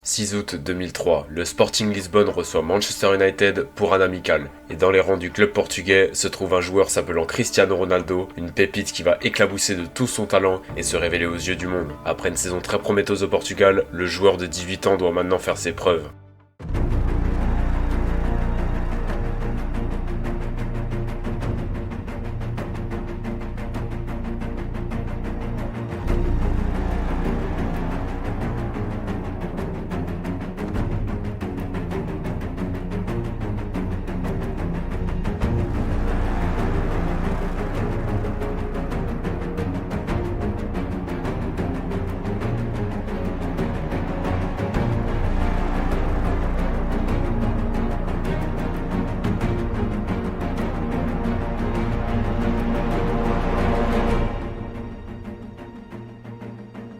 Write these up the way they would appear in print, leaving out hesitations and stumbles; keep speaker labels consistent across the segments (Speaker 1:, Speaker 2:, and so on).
Speaker 1: 6 août 2003, le Sporting Lisbonne reçoit Manchester United pour un amical. Et dans les rangs du club portugais se trouve un joueur s'appelant Cristiano Ronaldo, une pépite qui va éclabousser de tout son talent et se révéler aux yeux du monde. Après une saison très prometteuse au Portugal, le joueur de 18 ans doit maintenant faire ses preuves.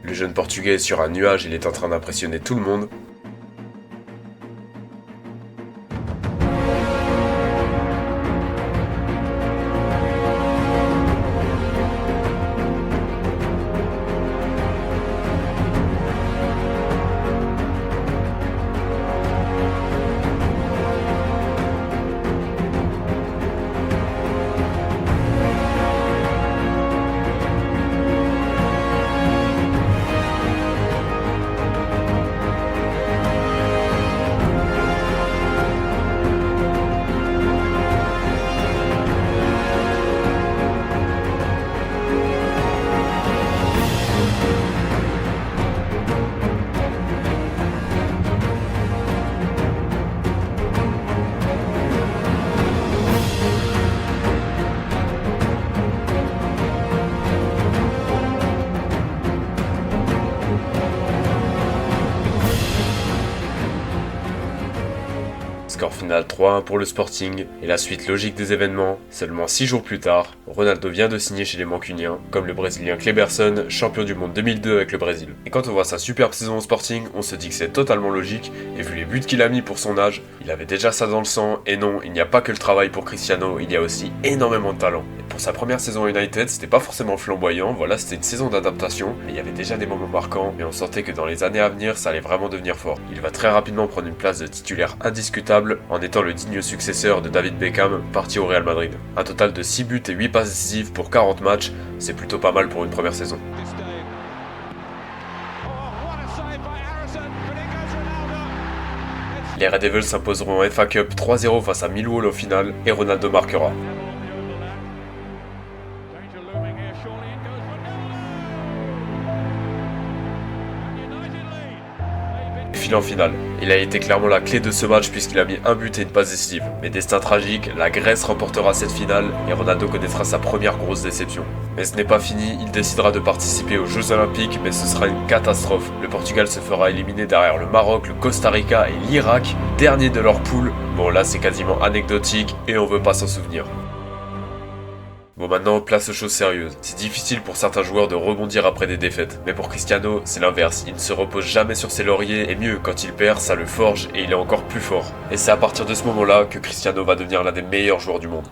Speaker 1: Le jeune portugais est sur un nuage, il est en train d'impressionner tout le monde. Score final 3-1 pour le Sporting, et la suite logique des événements, seulement 6 jours plus tard, Ronaldo vient de signer chez les Mancuniens, comme le Brésilien Kleberson, champion du monde 2002 avec le Brésil. Et quand on voit sa superbe saison au Sporting, on se dit que c'est totalement logique, et vu les buts qu'il a mis pour son âge, il avait déjà ça dans le sang, et non, il n'y a pas que le travail pour Cristiano, il y a aussi énormément de talent. Et pour sa première saison à United, c'était pas forcément flamboyant, voilà, c'était une saison d'adaptation, mais il y avait déjà des moments marquants, et on sentait que dans les années à venir, ça allait vraiment devenir fort. Il va très rapidement prendre une place de titulaire indiscutable, en étant le digne successeur de David Beckham, parti au Real Madrid. Un total de 6 buts et 8 passes décisives pour 40 matchs, c'est plutôt pas mal pour une première saison. Les Red Devils s'imposeront en FA Cup 3-0 face à Millwall au final, et Ronaldo marquera. En finale. Il a été clairement la clé de ce match puisqu'il a mis un but et une passe décisive. Mais destin tragique, la Grèce remportera cette finale et Ronaldo connaîtra sa première grosse déception. Mais ce n'est pas fini, il décidera de participer aux Jeux Olympiques, mais ce sera une catastrophe. Le Portugal se fera éliminer derrière le Maroc, le Costa Rica et l'Irak, dernier de leur poule. Bon là c'est quasiment anecdotique et on veut pas s'en souvenir. Bon maintenant, place aux choses sérieuses. C'est difficile pour certains joueurs de rebondir après des défaites. Mais pour Cristiano, c'est l'inverse. Il ne se repose jamais sur ses lauriers et mieux, quand il perd, ça le forge et il est encore plus fort. Et c'est à partir de ce moment-là que Cristiano va devenir l'un des meilleurs joueurs du monde.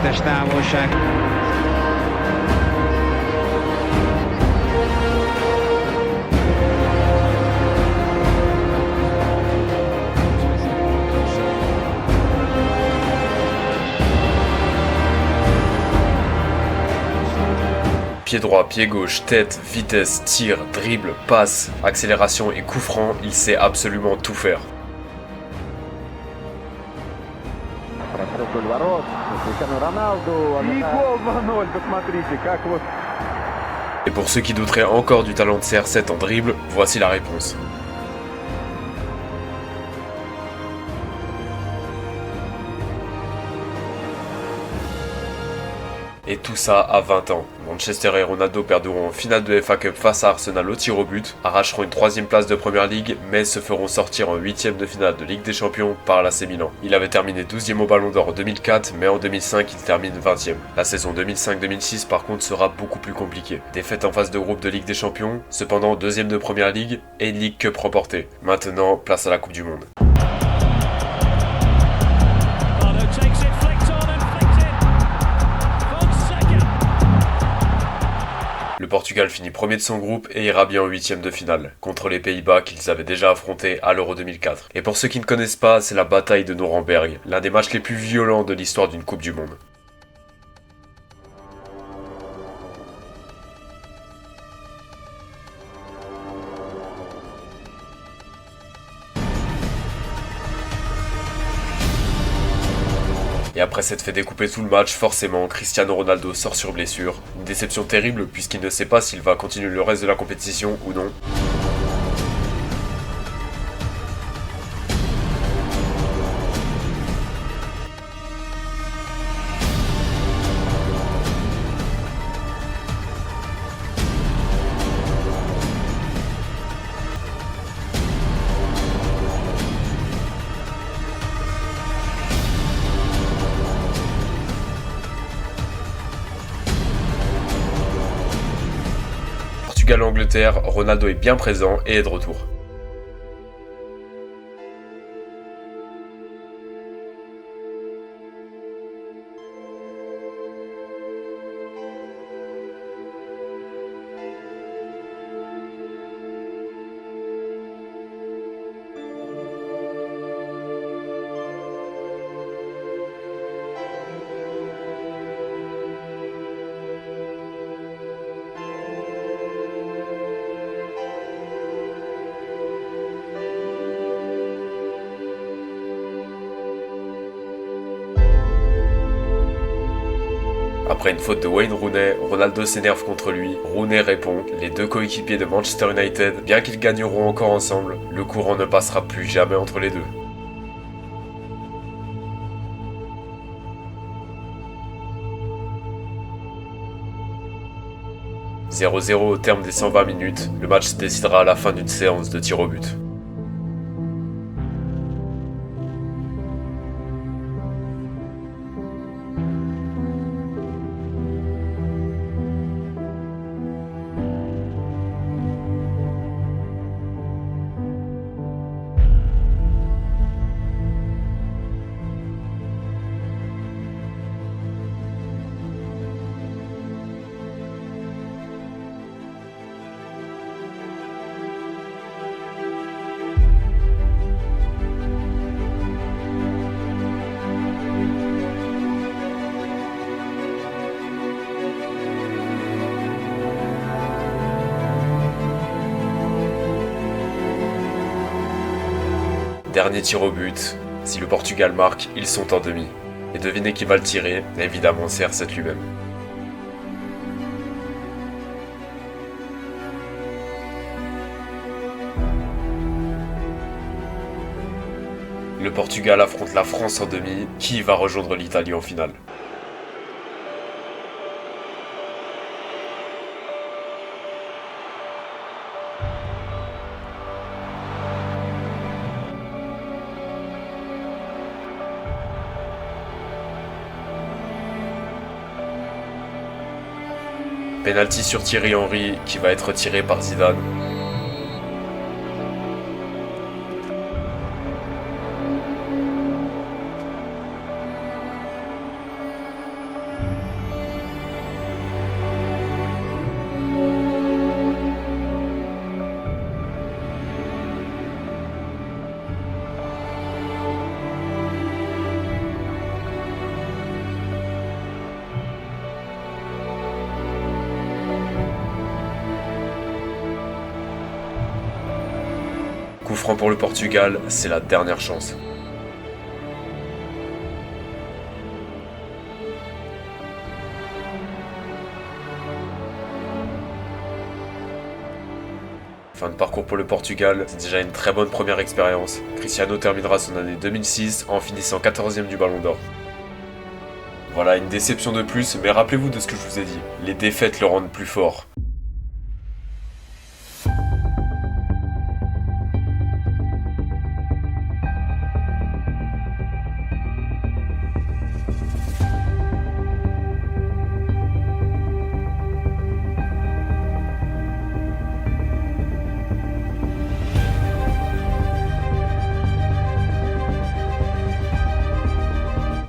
Speaker 2: Tisztes távolság.
Speaker 1: Pied droit, pied gauche, tête, vitesse, tir, dribble, passe, accélération et coup franc, il sait absolument tout faire. Et pour ceux qui douteraient encore du talent de CR7 en dribble, voici la réponse. Et tout ça à 20 ans. Manchester et Ronaldo perdront en finale de FA Cup face à Arsenal au tir au but, arracheront une 3ème place de Première Ligue, mais se feront sortir en 8ème de finale de Ligue des Champions par l'AC Milan. Il avait terminé 12ème au Ballon d'Or en 2004, mais en 2005 il termine 20ème. La saison 2005-2006 par contre sera beaucoup plus compliquée. Défaite en phase de groupe de Ligue des Champions, cependant 2ème de Première Ligue et une Ligue Cup remportée. Maintenant, place à la Coupe du Monde. Le Portugal finit premier de son groupe et ira bien en 8ème de finale, contre les Pays-Bas qu'ils avaient déjà affrontés à l'Euro 2004. Et pour ceux qui ne connaissent pas, c'est la bataille de Nuremberg, l'un des matchs les plus violents de l'histoire d'une Coupe du Monde. Et après s'être fait découper tout le match, forcément, Cristiano Ronaldo sort sur blessure. Une déception terrible puisqu'il ne sait pas s'il va continuer le reste de la compétition ou non. Portugal-Angleterre, Ronaldo est bien présent et est de retour. Après une faute de Wayne Rooney, Ronaldo s'énerve contre lui, Rooney répond, les deux coéquipiers de Manchester United, bien qu'ils gagneront encore ensemble, le courant ne passera plus jamais entre les deux. « 0-0 au terme des 120 minutes, le match se décidera à la fin d'une séance de tir au but. Dernier tir au but, si le Portugal marque, ils sont en demi. Et devinez qui va le tirer, évidemment CR7 lui-même. Le Portugal affronte la France en demi, qui va rejoindre l'Italie en finale. Penalty sur Thierry Henry qui va être tiré par Zidane. Coup franc pour le Portugal, c'est la dernière chance. Fin de parcours pour le Portugal, c'est déjà une très bonne première expérience. Cristiano terminera son année 2006 en finissant 14e du Ballon d'Or. Voilà, une déception de plus, mais rappelez-vous de ce que je vous ai dit. Les défaites le rendent plus fort.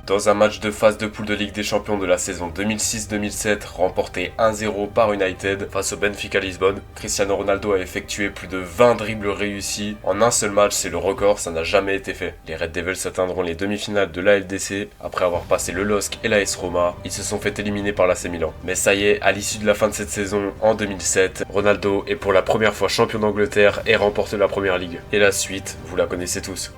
Speaker 1: Dans un match de phase de poule de Ligue des Champions de la saison 2006-2007, remporté 1-0 par United face au Benfica Lisbonne, Cristiano Ronaldo a effectué plus de 20 dribbles réussis. En un seul match, c'est le record, ça n'a jamais été fait. Les Red Devils atteindront les demi-finales de l'ALDC. Après avoir passé le LOSC et l'AS Roma, ils se sont fait éliminer par l'AC Milan. Mais ça y est, à l'issue de la fin de cette saison, en 2007, Ronaldo est pour la première fois champion d'Angleterre et remporte la Première Ligue. Et la suite, vous la connaissez tous.